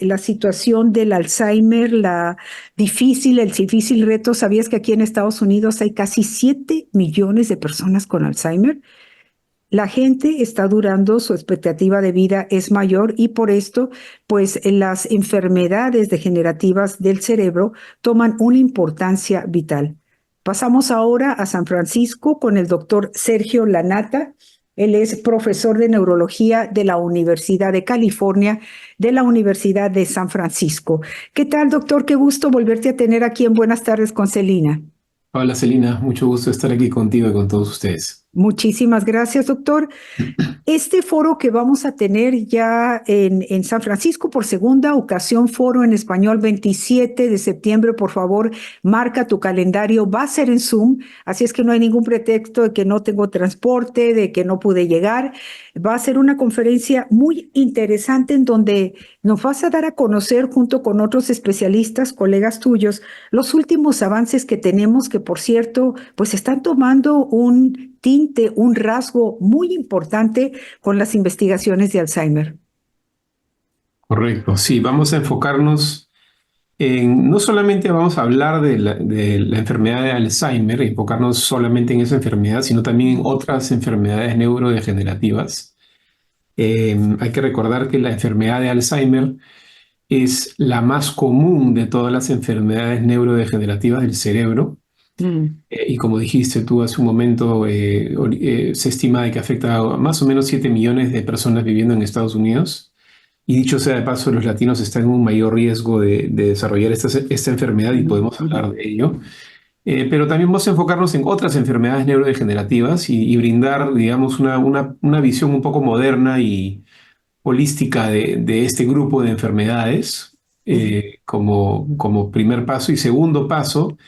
la situación del Alzheimer, el difícil reto. ¿Sabías que aquí en Estados Unidos hay casi 7 millones de personas con Alzheimer? La gente está durando, su expectativa de vida es mayor y por esto, pues las enfermedades degenerativas del cerebro toman una importancia vital. Pasamos ahora a San Francisco con el doctor Sergio Lanata. Él es profesor de neurología de la Universidad de California, de la Universidad de San Francisco. ¿Qué tal, doctor? Qué gusto volverte a tener aquí en Buenas tardes con Celina. Hola Celina, mucho gusto estar aquí contigo y con todos ustedes. Muchísimas gracias, doctor. Este foro que vamos a tener ya en San Francisco por segunda ocasión, foro en español 27 de septiembre, por favor, marca tu calendario, va a ser en Zoom, así es que no hay ningún pretexto de que no tengo transporte, de que no pude llegar. Va a ser una conferencia muy interesante en donde nos vas a dar a conocer junto con otros especialistas, colegas tuyos, los últimos avances que tenemos, que por cierto, pues están tomando un tinte, un rasgo muy importante con las investigaciones de Alzheimer. Correcto, sí, vamos a enfocarnos no solamente vamos a hablar de la enfermedad de Alzheimer, enfocarnos solamente en esa enfermedad, sino también en otras enfermedades neurodegenerativas. Hay que recordar que la enfermedad de Alzheimer es la más común de todas las enfermedades neurodegenerativas del cerebro. Mm. Y como dijiste tú hace un momento, se estima de que afecta a más o menos 7 millones de personas viviendo en Estados Unidos. Y dicho sea de paso, los latinos están en un mayor riesgo de desarrollar esta enfermedad y Ujú, podemos ujú. hablar de ello. Pero también vamos a enfocarnos en otras enfermedades neurodegenerativas y brindar, digamos, una visión un poco moderna y holística de este grupo de enfermedades Ujú. como primer paso. Y segundo paso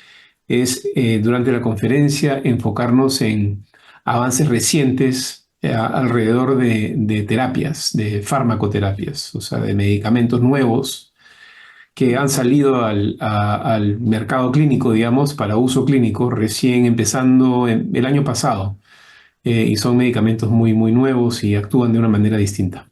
es durante la conferencia enfocarnos en avances recientes alrededor de terapias, de farmacoterapias, o sea, de medicamentos nuevos que han salido al mercado clínico, digamos, para uso clínico, recién empezando el año pasado. Y son medicamentos muy, muy nuevos y actúan de una manera distinta.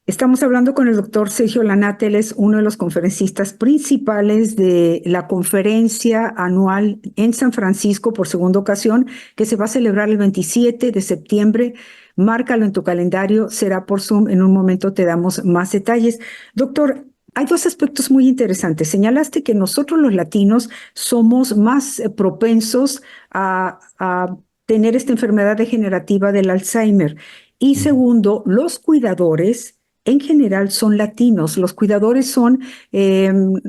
Estamos hablando con el doctor Sergio Lanata, él es uno de los conferencistas principales de la conferencia anual en San Francisco por segunda ocasión, que se va a celebrar el 27 de septiembre. Márcalo en tu calendario, será por Zoom. En un momento te damos más detalles. Doctor, hay dos aspectos muy interesantes. Señalaste que nosotros los latinos somos más propensos a tener esta enfermedad degenerativa del Alzheimer. Y Ujú. segundo, los cuidadores en general son latinos. Los cuidadores son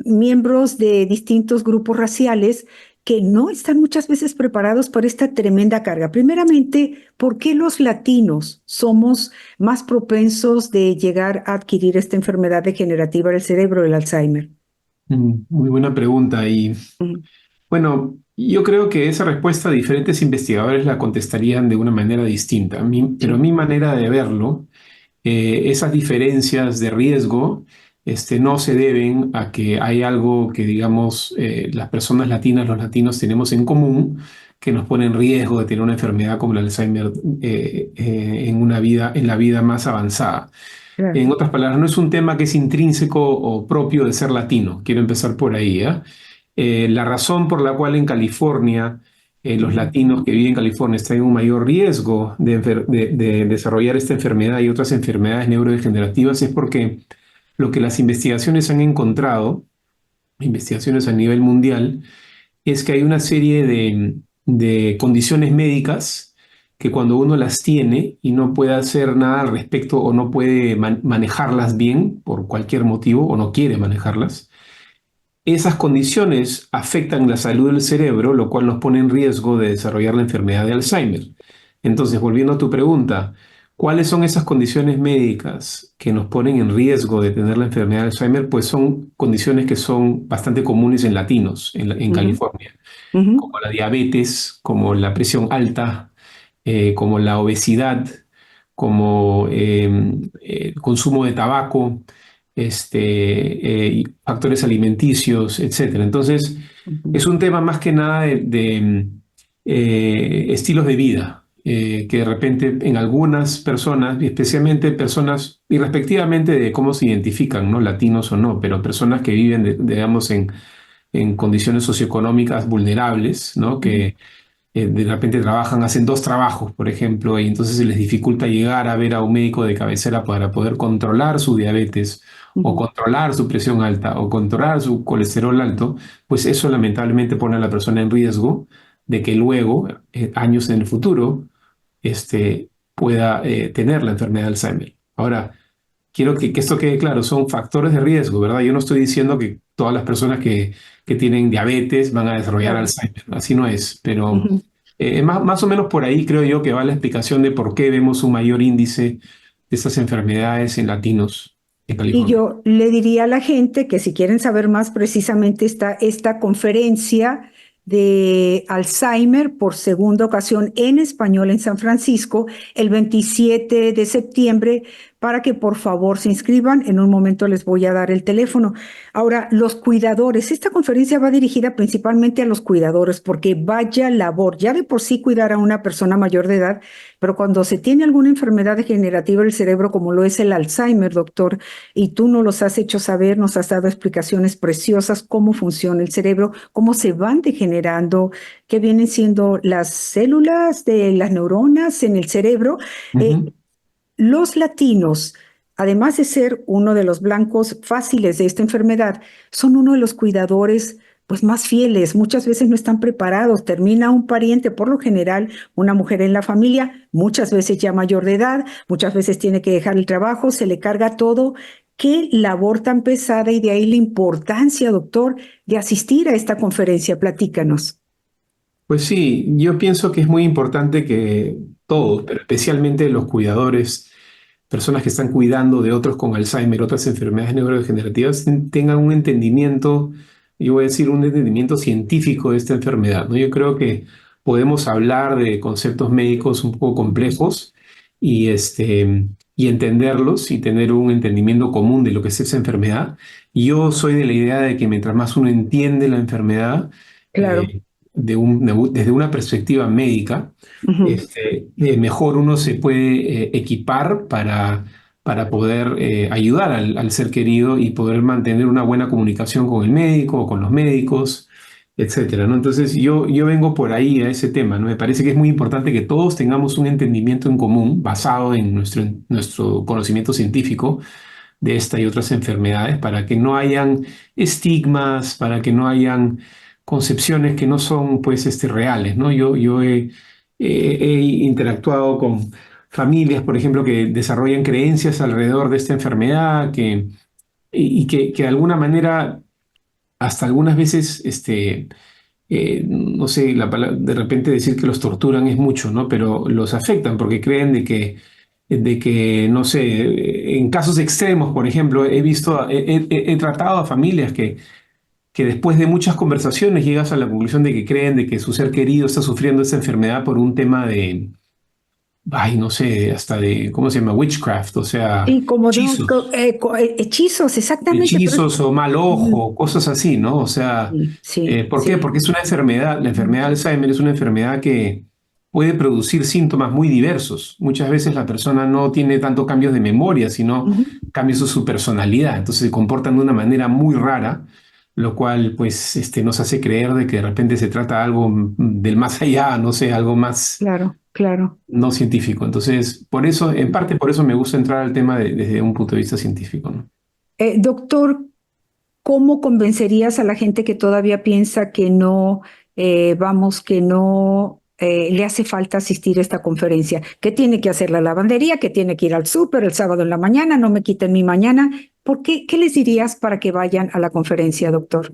miembros de distintos grupos raciales que no están muchas veces preparados para esta tremenda carga. Primeramente, ¿por qué los latinos somos más propensos de llegar a adquirir esta enfermedad degenerativa del cerebro, el Alzheimer? Muy buena pregunta. Y Ujú. bueno, yo creo que esa respuesta diferentes investigadores la contestarían de una manera distinta. Pero Sí. mi manera de verlo, esas diferencias de riesgo, no se deben a que hay algo que, digamos, las personas latinas, los latinos tenemos en común, que nos pone en riesgo de tener una enfermedad como el Alzheimer en la vida más avanzada. Claro. En otras palabras, no es un tema que es intrínseco o propio de ser latino. Quiero empezar por ahí, ¿ah? La razón por la cual en California los Ujú. latinos que viven en California están en un mayor riesgo de desarrollar esta enfermedad y otras enfermedades neurodegenerativas es porque lo que las investigaciones han encontrado, investigaciones a nivel mundial, es que hay una serie de condiciones médicas que cuando uno las tiene y no puede hacer nada al respecto o no puede manejarlas bien por cualquier motivo o no quiere manejarlas, esas condiciones afectan la salud del cerebro, lo cual nos pone en riesgo de desarrollar la enfermedad de Alzheimer. Entonces, volviendo a tu pregunta, ¿cuáles son esas condiciones médicas que nos ponen en riesgo de tener la enfermedad de Alzheimer? Pues son condiciones que son bastante comunes en latinos, en Ujú. California, Ujú. como la diabetes, como la presión alta, como la obesidad, como el consumo de tabaco, y factores alimenticios, etcétera. Entonces, Ujú. es un tema más que nada de estilos de vida. que de repente en algunas personas, y especialmente personas, irrespectivamente de cómo se identifican, ¿no? Latinos o no, pero personas que viven, digamos, en condiciones socioeconómicas vulnerables, ¿no? Ujú, Que de repente trabajan, hacen dos trabajos, por ejemplo, y entonces se les dificulta llegar a ver a un médico de cabecera para poder controlar su diabetes o ujú. controlar su presión alta o controlar su colesterol alto, pues eso lamentablemente pone a la persona en riesgo de que luego, años en el futuro, pueda tener la enfermedad de Alzheimer. Ahora, quiero que esto quede claro, son factores de riesgo, ¿verdad? Yo no estoy diciendo que todas las personas que tienen diabetes van a desarrollar Claro. Alzheimer, así no es, pero Ujú. más o menos por ahí creo yo que va la explicación de por qué vemos un mayor índice de estas enfermedades en latinos en Y California. yo le diría a la gente que si quieren saber más, precisamente está esta conferencia de Alzheimer por segunda ocasión en español en San Francisco el 27 de septiembre para que por favor se inscriban. En un momento les voy a dar el teléfono. Ahora, los cuidadores. Esta conferencia va dirigida principalmente a los cuidadores porque vaya labor. Ya de por sí cuidar a una persona mayor de edad, pero cuando se tiene alguna enfermedad degenerativa del cerebro como lo es el Alzheimer, doctor, y tú nos los has hecho saber, nos has dado explicaciones preciosas, cómo funciona el cerebro, cómo se van degenerando, qué vienen siendo las células de las neuronas en el cerebro. Eh, Ujú. los latinos, además de ser uno de los blancos fáciles de esta enfermedad, son uno de los cuidadores pues más fieles, muchas veces no están preparados, termina un pariente, por lo general, una mujer en la familia, muchas veces ya mayor de edad, muchas veces tiene que dejar el trabajo, se le carga todo. Qué labor tan pesada y de ahí la importancia, doctor, de asistir a esta conferencia. Platícanos. Pues sí, yo pienso que es muy importante que todos, pero especialmente los cuidadores, personas que están cuidando de otros con Alzheimer, otras enfermedades neurodegenerativas, tengan un entendimiento, yo voy a decir, un entendimiento científico de esta enfermedad, ¿no? Yo creo que podemos hablar de conceptos médicos un poco complejos y, y entenderlos y tener un entendimiento común de lo que es esa enfermedad. Yo soy de la idea de que mientras más uno entiende la enfermedad, Claro. desde una perspectiva médica, Ujú. mejor uno se puede equipar para poder ayudar al ser querido y poder mantener una buena comunicación con el médico o con los médicos, etcétera, ¿no? Entonces yo vengo por ahí a ese tema, ¿no? Me parece que es muy importante que todos tengamos un entendimiento en común basado en nuestro conocimiento científico de esta y otras enfermedades para que no hayan estigmas, para que no hayan concepciones que no son pues reales, ¿no? Yo he interactuado con familias, por ejemplo, que desarrollan creencias alrededor de esta enfermedad que de alguna manera hasta algunas veces no sé, de repente decir que los torturan es mucho, ¿no? Pero los afectan porque creen de que, no sé, en casos extremos, por ejemplo, he visto, he tratado a familias que después de muchas conversaciones llegas a la conclusión de que creen de que su ser querido está sufriendo esta enfermedad por un tema de, ay, no sé, hasta de, ¿cómo se llama? Witchcraft, o sea, Sí, como hechizos. hechizos, exactamente. Pero Hechizos o mal ujú, ojo, cosas así, ¿no? O sea, sí, sí, ¿por qué? sí. Porque es una enfermedad, la enfermedad de Alzheimer es una enfermedad que puede producir síntomas muy diversos. Muchas veces la persona no tiene tanto cambios de memoria, sino Ujú. cambios de su personalidad. Entonces se comportan de una manera muy rara, lo cual pues nos hace creer de que de repente se trata de algo del más allá, no sé, algo más Claro, claro. no científico. Entonces, por eso, en parte por eso me gusta entrar al tema desde un punto de vista científico, ¿no? Doctor, ¿cómo convencerías a la gente que todavía piensa que no, vamos, que no le hace falta asistir a esta conferencia? ¿Qué tiene que hacer la lavandería? ¿Que tiene que ir al súper el sábado en la mañana? No me quiten mi mañana. ¿Por qué? ¿Qué les dirías para que vayan a la conferencia, doctor?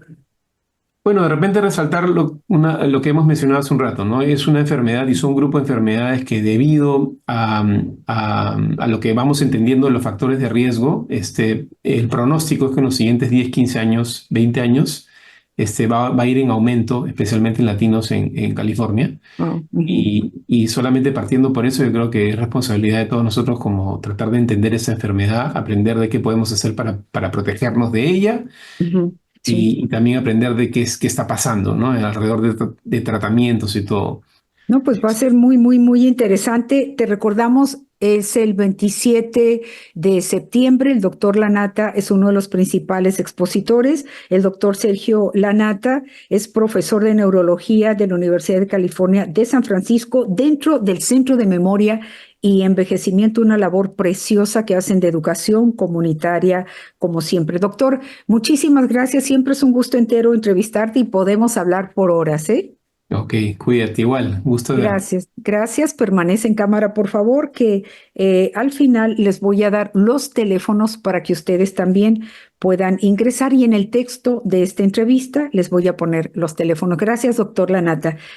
Bueno, de repente resaltar lo que hemos mencionado hace un rato, ¿no? Es una enfermedad y son un grupo de enfermedades que debido a lo que vamos entendiendo de los factores de riesgo, el pronóstico es que en los siguientes 10, 15 años, 20 años, va a ir en aumento, especialmente en latinos en California. Ah, ujú, Y solamente partiendo por eso, yo creo que es responsabilidad de todos nosotros como tratar de entender esa enfermedad, aprender de qué podemos hacer para protegernos de ella ujú, sí. y también aprender de qué está pasando, ¿no? Alrededor de tratamientos y todo. No, pues va a ser muy, muy, muy interesante. Te recordamos, es el 27 de septiembre. El doctor Lanata es uno de los principales expositores. El doctor Sergio Lanata es profesor de neurología de la Universidad de California de San Francisco, dentro del Centro de Memoria y Envejecimiento, una labor preciosa que hacen de educación comunitaria, como siempre. Doctor, muchísimas gracias. Siempre es un gusto entero entrevistarte y podemos hablar por horas, ¿eh? Ok, cuídate igual, gusto de verte. Gracias, gracias. Permanece en cámara, por favor, que al final les voy a dar los teléfonos para que ustedes también puedan ingresar y en el texto de esta entrevista les voy a poner los teléfonos. Gracias, doctor Lanata.